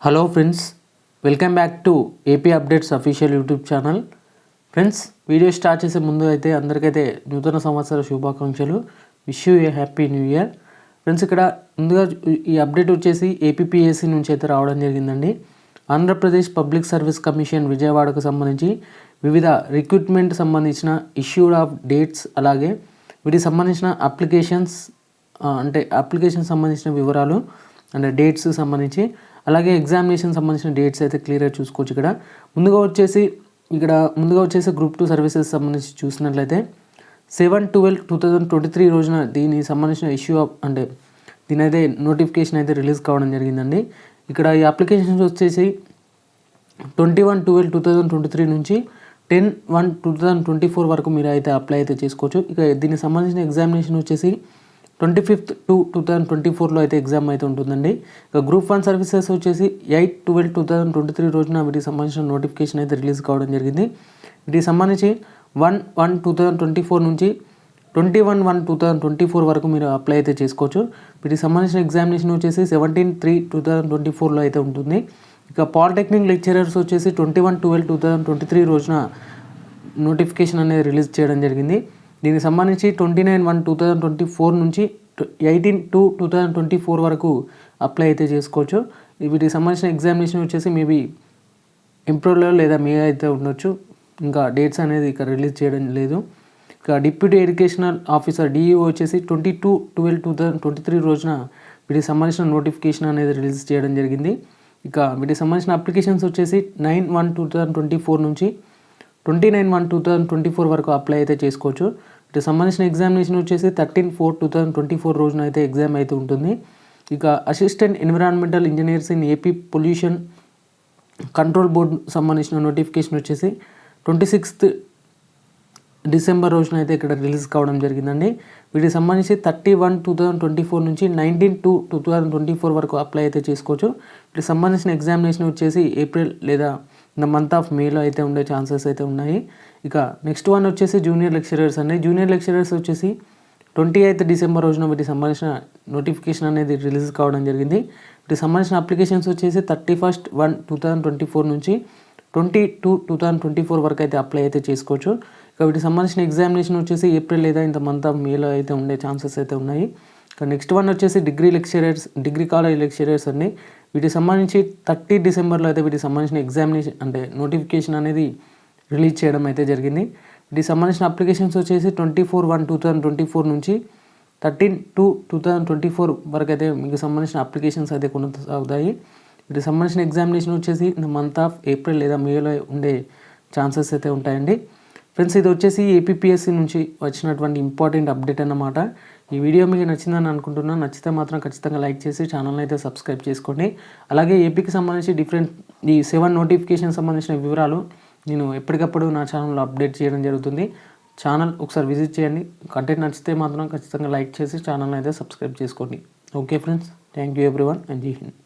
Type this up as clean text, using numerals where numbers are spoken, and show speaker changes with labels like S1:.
S1: Hello friends, welcome back to AP updates official YouTube channel. Friends, video start చేసే ముందు అయితే అందరికైతే నూతన సంవత్సర శుభాకాంక్షలు. Wish you A happy new year. Friends, ఇక్కడ ముందుగా ఈ అప్డేట్ వచ్చేసి ఏపీపీఎస్సీ నుంచి అయితే రావడం జరిగిందండి. ఆంధ్రప్రదేశ్ పబ్లిక్ సర్వీస్ కమిషన్ విజయవాడకు సంబంధించి వివిధ రిక్రూట్మెంట్ సంబంధించిన ఇష్యూడ్ ఆఫ్ డేట్స్, అలాగే వీటికి సంబంధించిన అప్లికేషన్ సంబంధించిన వివరాలు అండ్ డేట్స్ సంబంధించి, అలాగే ఎగ్జామినేషన్ సంబంధించిన డేట్స్ అయితే క్లియర్గా చూసుకోవచ్చు. ముందుగా వచ్చేసి గ్రూప్ 2 సర్వీసెస్ సంబంధించి చూసినట్లయితే 7/12/2023 రోజున దీనికి సంబంధించిన దీని అయితే నోటిఫికేషన్ అయితే రిలీజ్ కావడం జరిగిందండి. ఇక్కడ ఈ అప్లికేషన్స్ వచ్చేసి 21/12/2023 నుంచి 10/1/2024 వరకు మీరు అయితే అప్లై అయితే చేసుకోవచ్చు. ఇక దీనికి సంబంధించిన ఎగ్జామినేషన్ వచ్చేసి 25/2/2024 అయితే ఎగ్జామ్ అయితే ఉంటుందండి. ఇక గ్రూప్ 1 సర్వీసెస్ వచ్చేసి 8/12/2023 రోజున వీటికి సంబంధించిన నోటిఫికేషన్ అయితే రిలీజ్ కావడం జరిగింది. వీటికి సంబంధించి 1/1/2024 నుంచి 21/1/2024 వరకు మీరు అప్లై అయితే చేసుకోవచ్చు. వీటికి సంబంధించిన ఎగ్జామినేషన్ వచ్చేసి 17/3/2024 అయితే ఉంటుంది. ఇక పాలిటెక్నిక్ లెక్చరర్స్ వచ్చేసి 21/12/2023 రోజున నోటిఫికేషన్ అనేది రిలీజ్ చేయడం జరిగింది. దీనికి సంబంధించి 29/1/2024 నుంచి 18/2/2024 వరకు అప్లై అయితే చేసుకోవచ్చు. వీటికి సంబంధించిన ఎగ్జామినేషన్ వచ్చేసి మేబీ ఏప్రిల్లో లేదా మే అయితే ఉండొచ్చు. ఇంకా డేట్స్ అనేది ఇక్కడ రిలీజ్ చేయడం లేదు. ఇక డిప్యూటీ ఎడ్యుకేషనల్ ఆఫీసర్ డిఈఓ వచ్చేసి 22/12/2023 రోజున వీటికి సంబంధించిన నోటిఫికేషన్ అనేది రిలీజ్ చేయడం జరిగింది. ఇక వీటికి సంబంధించిన అప్లికేషన్స్ వచ్చేసి 9/1/2024 నుంచి 29/1/2024 వరకు అప్లై అయితే చేసుకోవచ్చు. వీటికి సంబంధించిన ఎగ్జామినేషన్ వచ్చేసి 13/4/2024 రోజున అయితే ఎగ్జామ్ అయితే ఉంటుంది. ఇక assistant environmental engineers in AP pollution control board సంబంధించిన నోటిఫికేషన్ వచ్చేసి 26th డిసెంబర్ రోజున అయితే ఇక్కడ రిలీజ్ కావడం జరిగిందండి. వీటికి సంబంధించి 30/1/2024 నుంచి 19/2/2024 వరకు అప్లై అయితే చేసుకోవచ్చు. వీటికి సంబంధించిన ఎగ్జామినేషన్ వచ్చేసి ఏప్రిల్ లేదా మంత్ ఆఫ్ మేలో అయితే ఉండే ఛాన్సెస్ అయితే ఉన్నాయి. ఇక నెక్స్ట్ వన్ వచ్చేసి జూనియర్ లెక్చరర్స్ అండి. జూనియర్ లెక్చరర్స్ వచ్చేసి 28th డిసెంబర్ రోజున వీటికి సంబంధించిన నోటిఫికేషన్ అనేది రిలీజ్ కావడం జరిగింది. వీటికి సంబంధించిన అప్లికేషన్స్ వచ్చేసి 31/1/2024 నుంచి 22/2024 వరకు అయితే అప్లై అయితే చేసుకోవచ్చు. ఇక వీటికి సంబంధించిన ఎగ్జామినేషన్ వచ్చేసి ఏప్రిల్ లేదా ఇంత మంత్ ఆఫ్ మేలో అయితే ఉండే ఛాన్సెస్ అయితే ఉన్నాయి. ఇక నెక్స్ట్ వన్ వచ్చేసి డిగ్రీ కాలేజ్ లెక్చరర్స్ అండి. వీటికి సంబంధించి 30 డిసెంబర్లో అయితే వీటికి సంబంధించిన ఎగ్జామినేషన్ నోటిఫికేషన్ అనేది రిలీజ్ చేయడం అయితే జరిగింది. వీటికి సంబంధించిన అప్లికేషన్స్ వచ్చేసి 24/1/2024 నుంచి 13/2/2024 వరకు అయితే మీకు సంబంధించిన అప్లికేషన్స్ అయితే కొనసాగుతాయి. వీటికి సంబంధించిన ఎగ్జామినేషన్ వచ్చేసి మంత్ ఆఫ్ ఏప్రిల్ లేదా మేలో ఉండే ఛాన్సెస్ అయితే ఉంటాయండి. ఫ్రెండ్స్, ఇది వచ్చేసి ఏపీపీఎస్సీ నుంచి వచ్చినటువంటి ఇంపార్టెంట్ అప్డేట్ అన్నమాట. ఈ వీడియో మీకు నచ్చిందని అనుకుంటున్నాను. నచ్చితే మాత్రం ఖచ్చితంగా లైక్ చేసి ఛానల్ని అయితే సబ్స్క్రైబ్ చేసుకోండి. అలాగే ఏపీకి సంబంధించి ఈ 7 నోటిఫికేషన్ సంబంధించిన వివరాలు నేను ఎప్పటికప్పుడు నా ఛానల్లో అప్డేట్ చేయడం జరుగుతుంది. ఛానల్ ఒకసారి విజిట్ చేయండి. కంటెంట్ నచ్చితే మాత్రం ఖచ్చితంగా లైక్ చేసి ఛానల్ని అయితే సబ్స్క్రైబ్ చేసుకోండి. Okay friends, thank you everyone and జై హింద్.